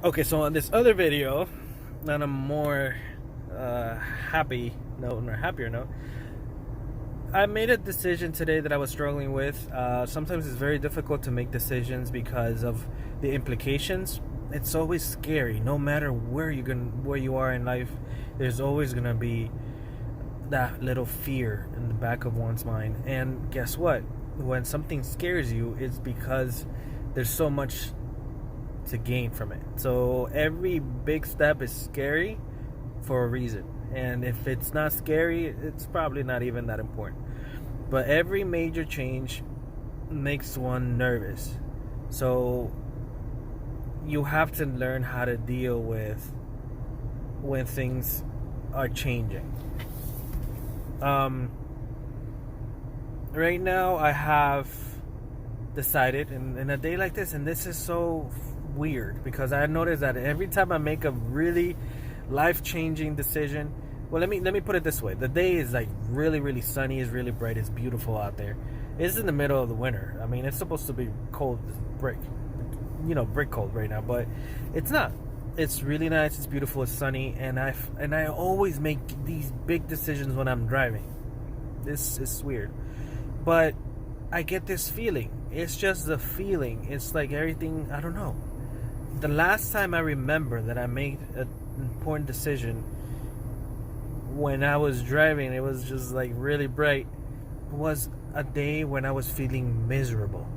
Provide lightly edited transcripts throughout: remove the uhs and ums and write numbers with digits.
Okay, so on this other video, on a more happy note or happier note, I made a decision today that I was struggling with. Sometimes it's very difficult to make decisions because of the implications. It's always scary. No matter where you are in life, there's always gonna be that little fear in the back of one's mind. And guess what? When something scares you, it's because there's so much to gain from it. So every big step is scary for a reason. And if it's not scary, it's probably not even that important. But every major change makes one nervous. So you have to learn how to deal with when things are changing. Right now, I have decided in a day like this, and this is so weird because I noticed that every time I make a really life-changing decision, well, let me put it this way: the day is like really sunny, it's really bright, it's beautiful out there. It's in the middle of the winter. I mean, it's supposed to be cold as brick, brick cold right now, but it's not. It's really nice, it's beautiful, it's sunny, and I always make these big decisions when I'm driving. This is weird, but I get this feeling. It's just the feeling. It's like everything, I don't know. The last time I remember that I made an important decision when I was driving, it was just like really bright, was a day when I was feeling miserable.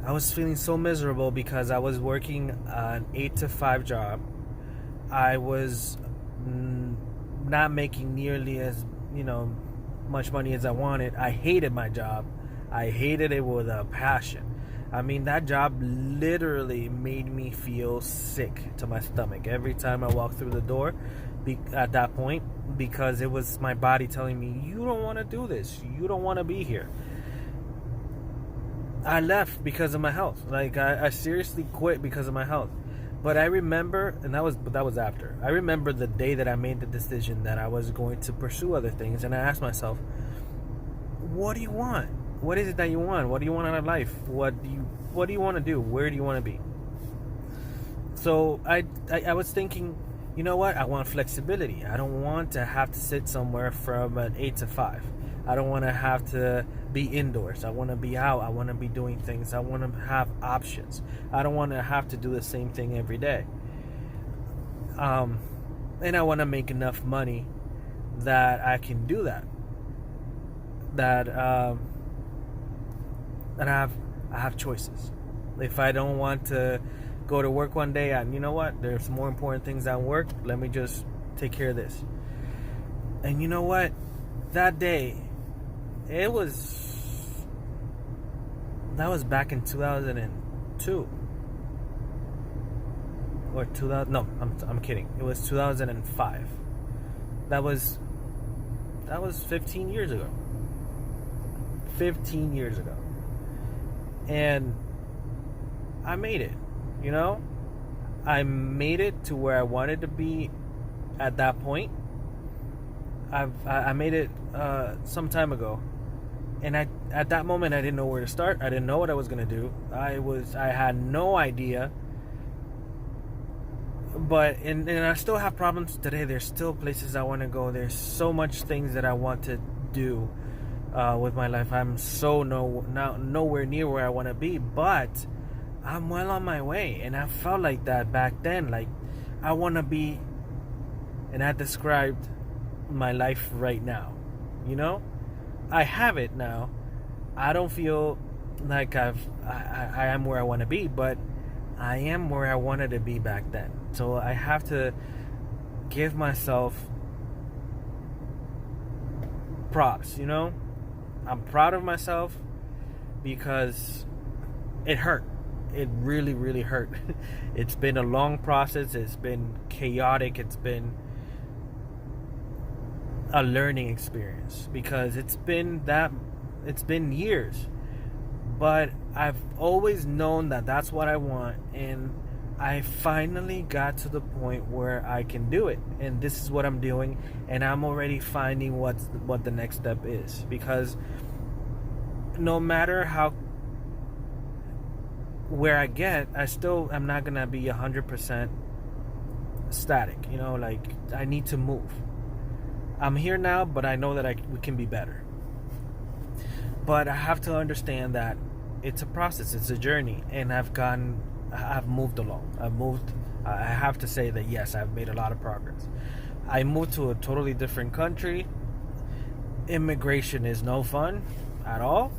I was feeling so miserable because I was working an 8 to 5 job. I was not making nearly as, much money as I wanted. I hated my job. I hated it with a passion. I mean, that job literally made me feel sick to my stomach every time I walked through the door at that point, because it was my body telling me, you don't want to do this. You don't want to be here. I left because of my health. Like, I seriously quit because of my health. But I remember, and that was after. I remember the day that I made the decision that I was going to pursue other things, and I asked myself, what do you want? What is it that you want? What do you want out of life? What do you want to do? Where do you want to be? So I was thinking, you know what? I want flexibility. I don't want to have to sit somewhere from an 8 to 5. I don't want to have to be indoors. I want to be out. I want to be doing things. I want to have options. I don't want to have to do the same thing every day. And I want to make enough money that I can do that. And I have choices. If I don't want to go to work one day, you know what? There's more important things at work. Let me just take care of this. And you know what? That day, that was back in 2002 or 2000. No, I'm kidding. It was 2005. That was 15 years ago. 15 years ago. And I made it. I made it to where I wanted to be at that point. I made it some time ago, and at that moment I didn't know where to start. I didn't know what I was gonna do. I had no idea. But and I still have problems today. There's still places I want to go. There's so much things that I want to do with my life. I'm so nowhere near where I want to be, but I'm well on my way. And I felt like that back then. Like, I want to be, and I described my life right now. I have it now. I don't feel like I am where I want to be, but I am where I wanted to be back then. So I have to give myself props. I'm proud of myself because it hurt. It really hurt. It's been a long process. It's been chaotic. It's been a learning experience because it's been years, but I've always known that that's what I want, and I finally got to the point where I can do it, and this is what I'm doing, and I'm already finding what the next step is, because no matter how where I still am not gonna be 100% static. You know, like I need to move. I'm here now, but I know that we can be better. But I have to understand that it's a process, it's a journey, and I've moved along. I have to say that yes, I've made a lot of progress. I moved to a totally different country. Immigration is no fun at all.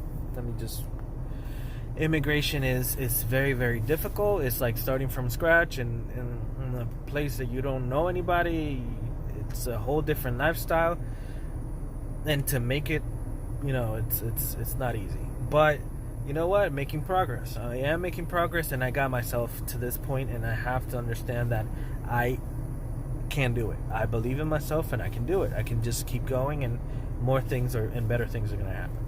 Immigration is very, very difficult. It's like starting from scratch in a place that you don't know anybody. It's a whole different lifestyle, and to make it, it's not easy. But you know what? Making progress. I am making progress, and I got myself to this point, and I have to understand that I can do it. I believe in myself, and I can do it. I can just keep going, and more things and better things are going to happen.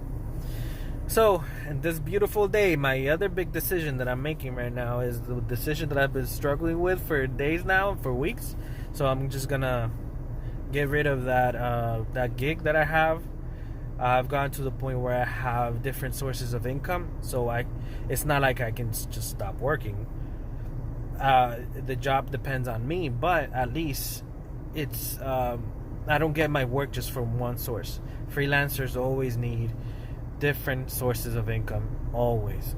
So, in this beautiful day, my other big decision that I'm making right now is the decision that I've been struggling with for days now, for weeks. So I'm just going to get rid of that gig that I have. I've gotten to the point where I have different sources of income, so it's not like I can just stop working. The job depends on me, but at least it's I don't get my work just from one source. Freelancers always need different sources of income, always.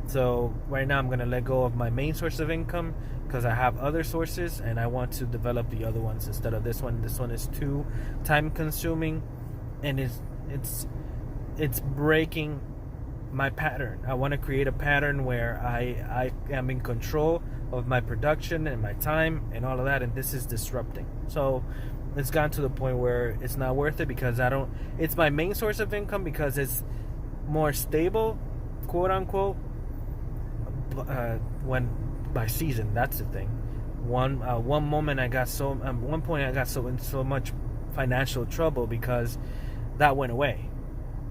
So right now I'm going to let go of my main source of income because I have other sources, and I want to develop the other ones instead of this one. This one is too time consuming, and it's breaking my pattern. I want to create a pattern where I am in control of my production and my time and all of that, and this is disrupting. So it's gotten to the point where it's not worth it because it's my main source of income because it's more stable, quote unquote, when by season. That's the thing. One moment I got one point I got in so much financial trouble because that went away.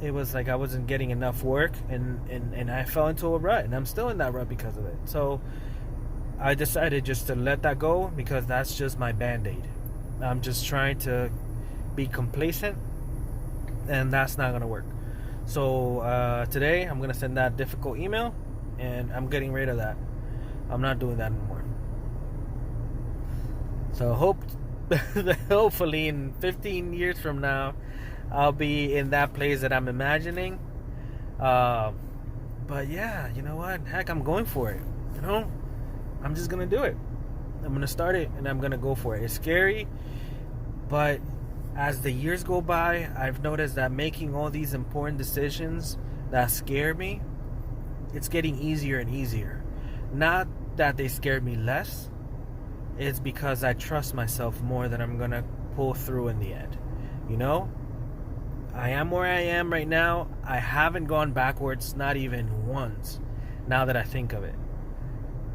It was like I wasn't getting enough work, and I fell into a rut, and I'm still in that rut because of it. So I decided just to let that go because that's just my band-aid. I'm just trying to be complacent, and that's not going to work. So today I'm going to send that difficult email, and I'm getting rid of that. I'm not doing that anymore. So hopefully in 15 years from now, I'll be in that place that I'm imagining. But yeah, you know what? Heck, I'm going for it. I'm just going to do it. I'm going to start it, and I'm going to go for it. It's scary, but as the years go by, I've noticed that making all these important decisions that scare me, it's getting easier and easier. Not that they scared me less. It's because I trust myself more that I'm going to pull through in the end. I am where I am right now. I haven't gone backwards, not even once, now that I think of it.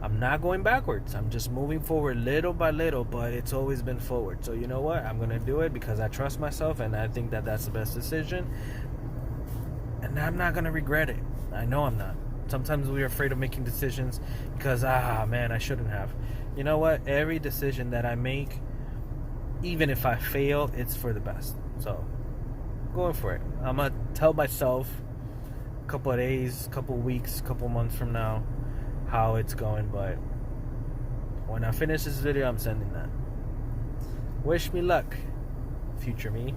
I'm not going backwards. I'm just moving forward little by little, but it's always been forward. So you know what? I'm going to do it because I trust myself, and I think that that's the best decision. And I'm not going to regret it. I know I'm not. Sometimes we're afraid of making decisions because, man, I shouldn't have. You know what? Every decision that I make, even if I fail, it's for the best. So, going for it. I'm going to tell myself a couple of days, couple of weeks, couple of months from now how it's going, but when I finish this video, I'm sending that. Wish me luck, future me.